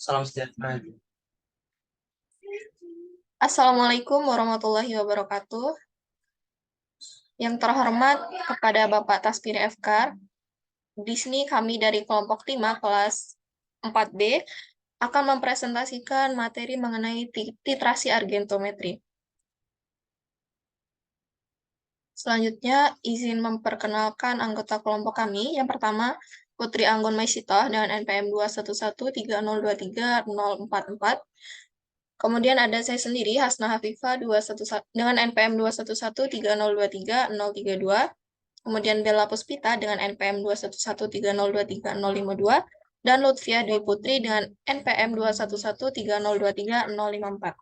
Salam sejahtera. Assalamualaikum warahmatullahi wabarakatuh. Yang terhormat kepada Bapak Tasbir Efkar, di sini kami dari kelompok 5 kelas 4B akan mempresentasikan materi mengenai titrasi argentometri. Selanjutnya, izin memperkenalkan anggota kelompok kami. Yang pertama, Putri Anggun Maisitoh dengan NPM 21130230044. Kemudian ada saya sendiri, Hasna Hafifah dengan NPM 21130230032. Kemudian Bella Puspita dengan NPM 21130230052. Dan Lutfia Dwi Putri dengan NPM 21130230054.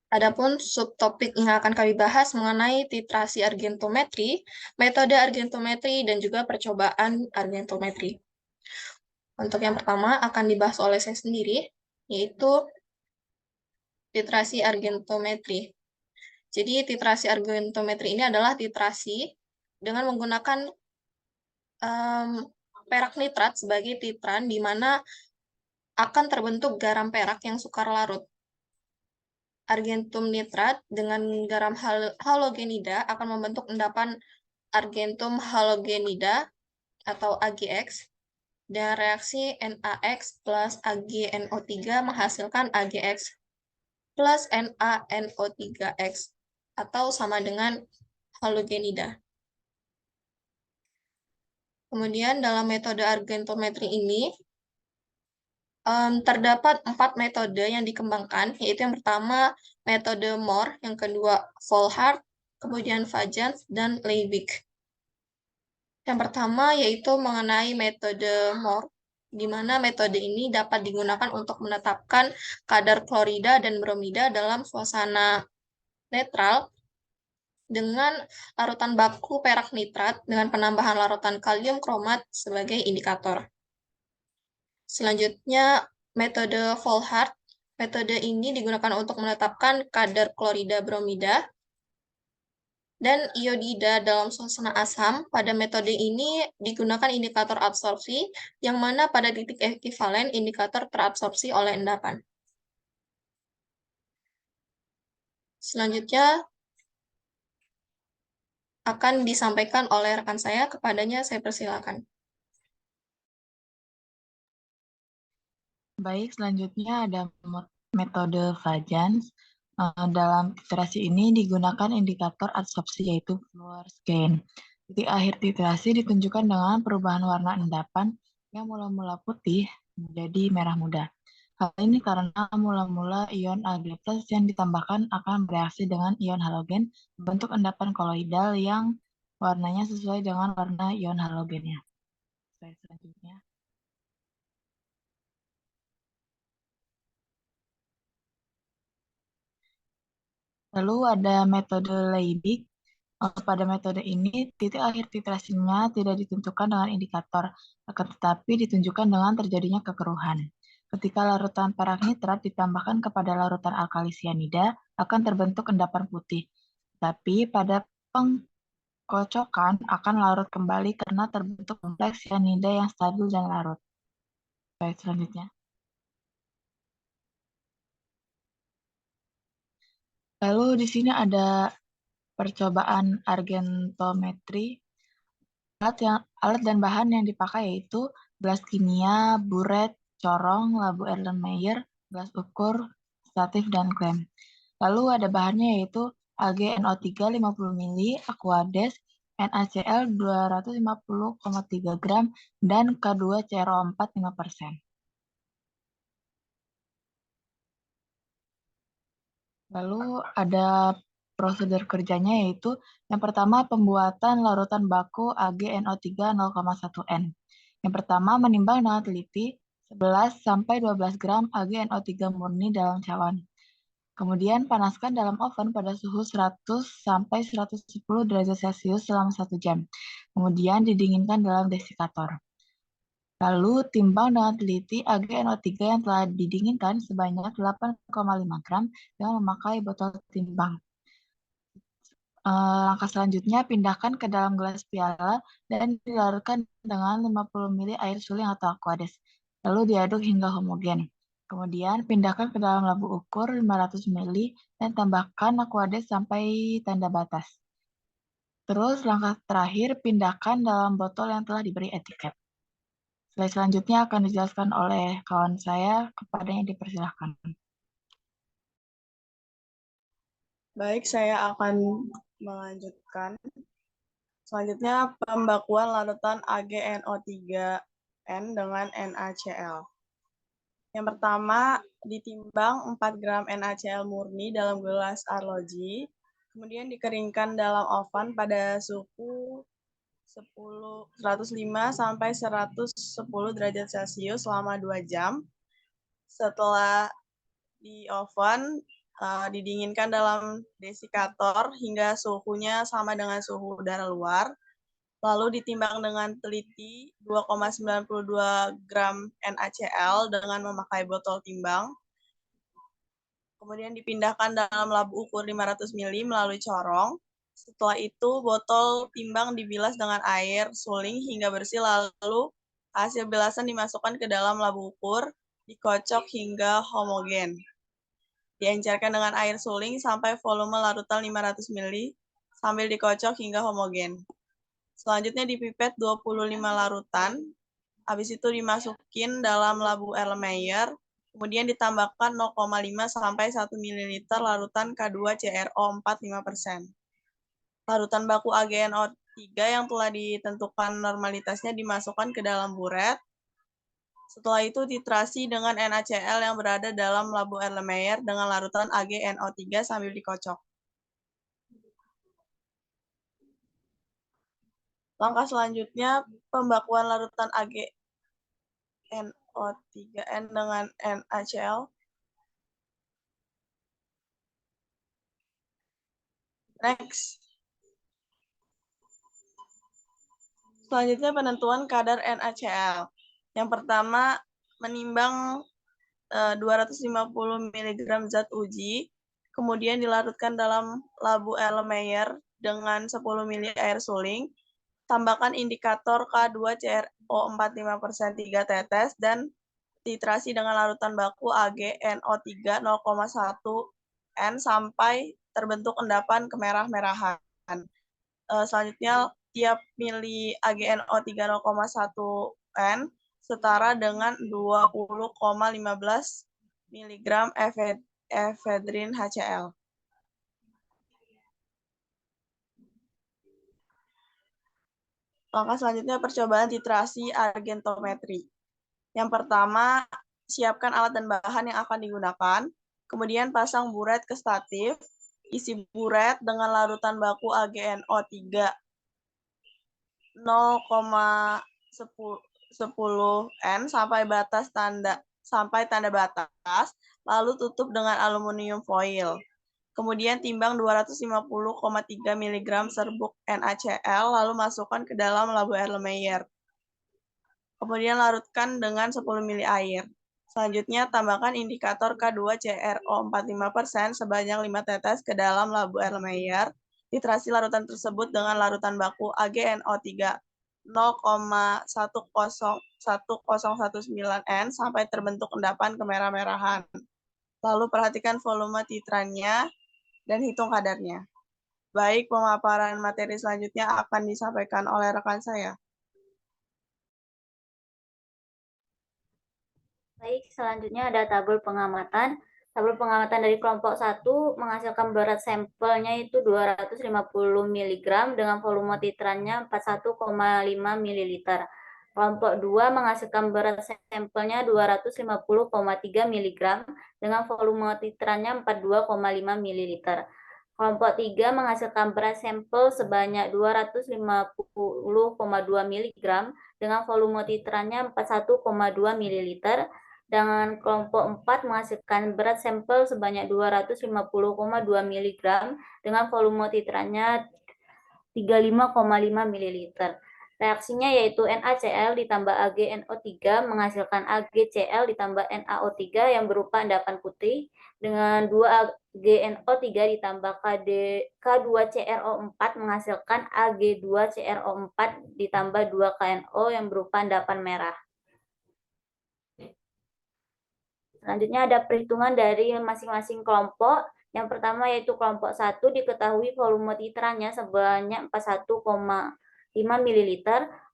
Adapun subtopik yang akan kami bahas mengenai titrasi argentometri, metode argentometri, dan juga percobaan argentometri. Untuk yang pertama akan dibahas oleh saya sendiri, yaitu titrasi argentometri. Jadi titrasi argentometri ini adalah titrasi dengan menggunakan perak nitrat sebagai titran, di mana akan terbentuk garam perak yang sukar larut. Argentum nitrat dengan garam halogenida akan membentuk endapan argentum halogenida atau AgX, dan reaksi NaX plus AgNO3 menghasilkan AgX plus NaNO3X atau sama dengan halogenida. Kemudian dalam metode argentometri ini terdapat 4 metode yang dikembangkan, yaitu yang pertama metode Mohr, yang kedua Volhard, kemudian Fajans, dan Leibig. Yang pertama yaitu mengenai metode Mohr, di mana metode ini dapat digunakan untuk menetapkan kadar klorida dan bromida dalam suasana netral dengan larutan baku perak nitrat dengan penambahan larutan kalium kromat sebagai indikator. Selanjutnya, metode Volhard. Metode ini digunakan untuk menetapkan kadar klorida bromida dan iodida dalam suasana asam. Pada metode ini digunakan indikator absorpsi, yang mana pada titik ekivalen indikator terabsorpsi oleh endapan. Selanjutnya akan disampaikan oleh rekan saya, kepadanya saya persilakan. Baik, selanjutnya ada metode Fajans. Dalam titrasi ini digunakan indikator absorpsi yaitu Fluorescein. Titik akhir titrasi ditunjukkan dengan perubahan warna endapan yang mula-mula putih menjadi merah muda. Hal ini karena mula-mula ion Ag+ yang ditambahkan akan bereaksi dengan ion halogen membentuk endapan koloidal yang warnanya sesuai dengan warna ion halogennya. Slide selanjutnya. Lalu ada metode Leibig. Pada metode ini, titik akhir titrasinya tidak ditentukan dengan indikator, akan tetapi ditunjukkan dengan terjadinya kekeruhan. Ketika larutan perak nitrat ditambahkan kepada larutan alkali sianida, akan terbentuk endapan putih. Tapi pada pengkocokan akan larut kembali karena terbentuk kompleks sianida yang stabil dan larut. Baik, selanjutnya. Lalu di sini ada percobaan argentometri. Alat dan bahan yang dipakai yaitu gelas kimia, buret, corong, labu Erlenmeyer, gelas ukur, statif, dan klem. Lalu ada bahannya yaitu AgNO3 50 ml, Aquades, NaCl 250,3 gram, dan K2CrO4 5%. Lalu ada prosedur kerjanya yaitu yang pertama pembuatan larutan baku AgNO3 0,1 N. Yang pertama menimbang dengan teliti 11-12 gram AgNO3 murni dalam cawan. Kemudian panaskan dalam oven pada suhu 100-110 derajat Celcius selama 1 jam. Kemudian didinginkan dalam desikator. Lalu timbang dengan teliti AgNO3 yang telah didinginkan sebanyak 8,5 gram dengan memakai botol timbang. Langkah selanjutnya pindahkan ke dalam gelas piala dan dilarutkan dengan 50 ml air suling atau Aquades. lalu diaduk hingga homogen. Kemudian pindahkan ke dalam labu ukur 500 ml dan tambahkan aquades sampai tanda batas. Terus langkah terakhir, pindahkan dalam botol yang telah diberi etiket. Slide selanjutnya akan dijelaskan oleh kawan saya, kepadanya dipersilahkan. Baik, saya akan melanjutkan. Selanjutnya, pembakuan larutan AgNO3N dengan NaCl. Yang pertama, ditimbang 4 gram NaCl murni dalam gelas arloji, kemudian dikeringkan dalam oven pada suhu 105 sampai 110 derajat Celcius selama 2 jam. Setelah di oven, didinginkan dalam desikator hingga suhunya sama dengan suhu udara luar. Lalu ditimbang dengan teliti 2,92 gram NaCl dengan memakai botol timbang. Kemudian dipindahkan dalam labu ukur 500 ml melalui corong. Setelah itu, botol timbang dibilas dengan air suling hingga bersih, lalu hasil bilasan dimasukkan ke dalam labu ukur, dikocok hingga homogen. Diencerkan dengan air suling sampai volume larutan 500 ml sambil dikocok hingga homogen. Selanjutnya dipipet 25 larutan, habis itu dimasukin dalam labu Erlenmeyer, kemudian ditambahkan 0,5 sampai 1 ml larutan K2CrO4 5%. Larutan baku AgNO3 yang telah ditentukan normalitasnya dimasukkan ke dalam buret. Setelah itu titrasi dengan NaCl yang berada dalam labu Erlenmeyer dengan larutan AgNO3 sambil dikocok. Langkah selanjutnya, pembakuan larutan AgNO3N dengan NaCl. Next. Selanjutnya penentuan kadar NaCl. Yang pertama, menimbang 250 mg zat uji, kemudian dilarutkan dalam labu Erlenmeyer dengan 10 ml air suling, tambahkan indikator K2CrO4 5% 3 tetes, dan titrasi dengan larutan baku AgNO3 0,1 N sampai terbentuk endapan kemerah-merahan. Selanjutnya, tiap mili AgNO3 0,1 N setara dengan 20,15 mg efedrin HCl. Langkah selanjutnya percobaan titrasi argentometri. Yang pertama, siapkan alat dan bahan yang akan digunakan. Kemudian pasang buret ke statif. Isi buret dengan larutan baku AgNO3 0,10 N sampai tanda batas, lalu tutup dengan aluminium foil. Kemudian timbang 250,3 mg serbuk NaCl, lalu masukkan ke dalam labu Erlenmeyer. Kemudian larutkan dengan 10 ml air. Selanjutnya, tambahkan indikator K2CrO4 5% sebanyak 5 tetes ke dalam labu Erlenmeyer. Titrasi larutan tersebut dengan larutan baku AgNO3 0,1019 N sampai terbentuk endapan kemerah-merahan. Lalu perhatikan volume titrannya dan hitung kadarnya. Baik, pemaparan materi selanjutnya akan disampaikan oleh rekan saya. Baik, selanjutnya ada tabel pengamatan. Tabel pengamatan dari kelompok 1 menghasilkan berat sampelnya itu 250 mg dengan volume titrannya 41,5 ml. Kelompok 2 menghasilkan berat sampelnya 250,3 mg dengan volume titrannya 42,5 ml. Kelompok 3 menghasilkan berat sampel sebanyak 250,2 mg dengan volume titrannya 41,2 ml. Dengan kelompok 4 menghasilkan berat sampel sebanyak 250,2 mg dengan volume titrannya 35,5 ml. Reaksinya yaitu NaCl ditambah AgNO3 menghasilkan AgCl ditambah NaO3 yang berupa endapan putih, dengan 2 AgNO3 ditambah K2CrO4 menghasilkan Ag2CrO4 ditambah 2 KNO yang berupa endapan merah. Selanjutnya ada perhitungan dari masing-masing kelompok. Yang pertama yaitu kelompok 1 diketahui volume titrannya sebanyak 41,5 ml,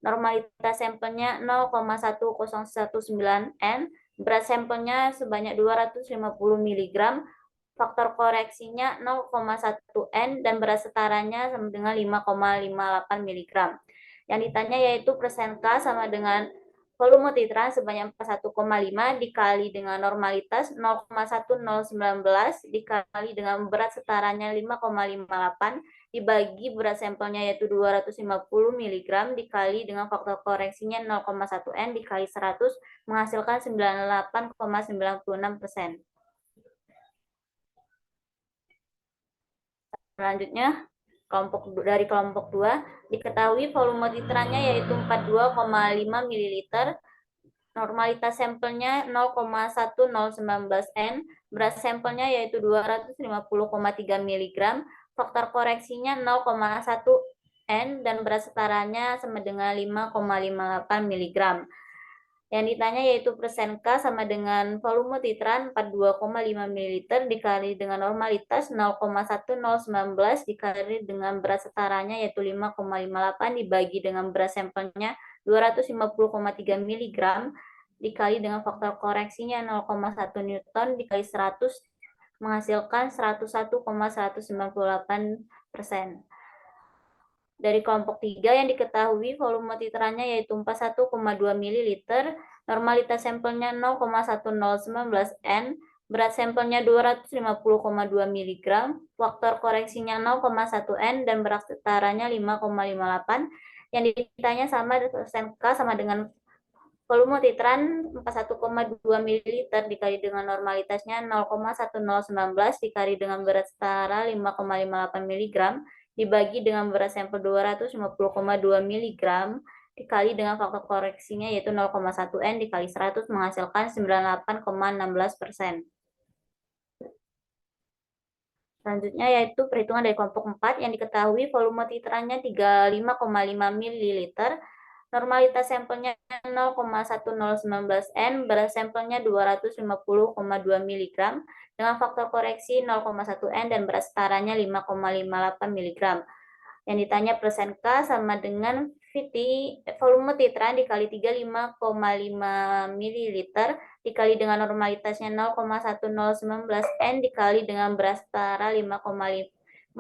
normalitas sampelnya 0,1019 N, berat sampelnya sebanyak 250 mg, faktor koreksinya 0,1 N, dan berat setaranya sama dengan 5,58 mg. Yang ditanya yaitu persen K sama dengan volume titran sebanyak 41,5 dikali dengan normalitas 0,1019 dikali dengan berat setaranya 5,58 dibagi berat sampelnya yaitu 250 mg dikali dengan faktor koreksinya 0,1 N dikali 100 menghasilkan 98,96%. Selanjutnya, dari kelompok 2 diketahui volume titrannya yaitu 42,5 ml, normalitas sampelnya 0,1019 N, berat sampelnya yaitu 250,3 mg, faktor koreksinya 0,1 N, dan berat setaranya sama dengan 5,58 mg. Yang ditanya yaitu persen K sama dengan volume titran 42,5 ml dikali dengan normalitas 0,1019 dikali dengan berat setaranya yaitu 5,58 dibagi dengan berat sampelnya 250,3 mg dikali dengan faktor koreksinya 0,1 Newton dikali 100 menghasilkan 101,198%. Dari kelompok 3 yang diketahui volume titrannya yaitu 41,2 ml, normalitas sampelnya 0,1019 N, berat sampelnya 250,2 mg, faktor koreksinya 0,1 N, dan berat setaranya 5,58. Yang ditanya sama persen K sama dengan volume titran 41,2 ml dikali dengan normalitasnya 0,1019 dikali dengan berat setara 5,58 mg dibagi dengan berat sampel 250,2 mg dikali dengan faktor koreksinya yaitu 0,1 N dikali 100 menghasilkan 98,16%. Selanjutnya yaitu perhitungan dari kelompok 4 yang diketahui volume titrannya 35,5 ml, normalitas sampelnya 0,1019 N, berat sampelnya 250,2 mg dengan faktor koreksi 0,1 N dan berat setaranya 5,58 mg. Yang ditanya persen K sama dengan volume titran dikali 35,5 ml dikali dengan normalitasnya 0,1019 N dikali dengan berat setara 5,58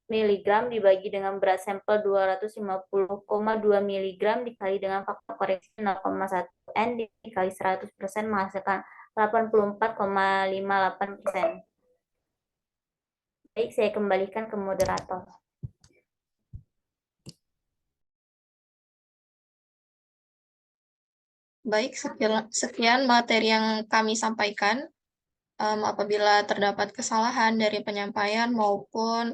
mg dibagi dengan berat sampel 250,2 mg dikali dengan faktor koreksi 0,1 N dikali 100% menghasilkan 84,58%. Baik, saya kembalikan ke moderator. Baik, sekian materi yang kami sampaikan. Apabila terdapat kesalahan dari penyampaian maupun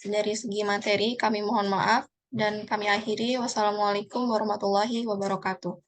dari segi materi, kami mohon maaf dan kami akhiri. Wassalamualaikum warahmatullahi wabarakatuh.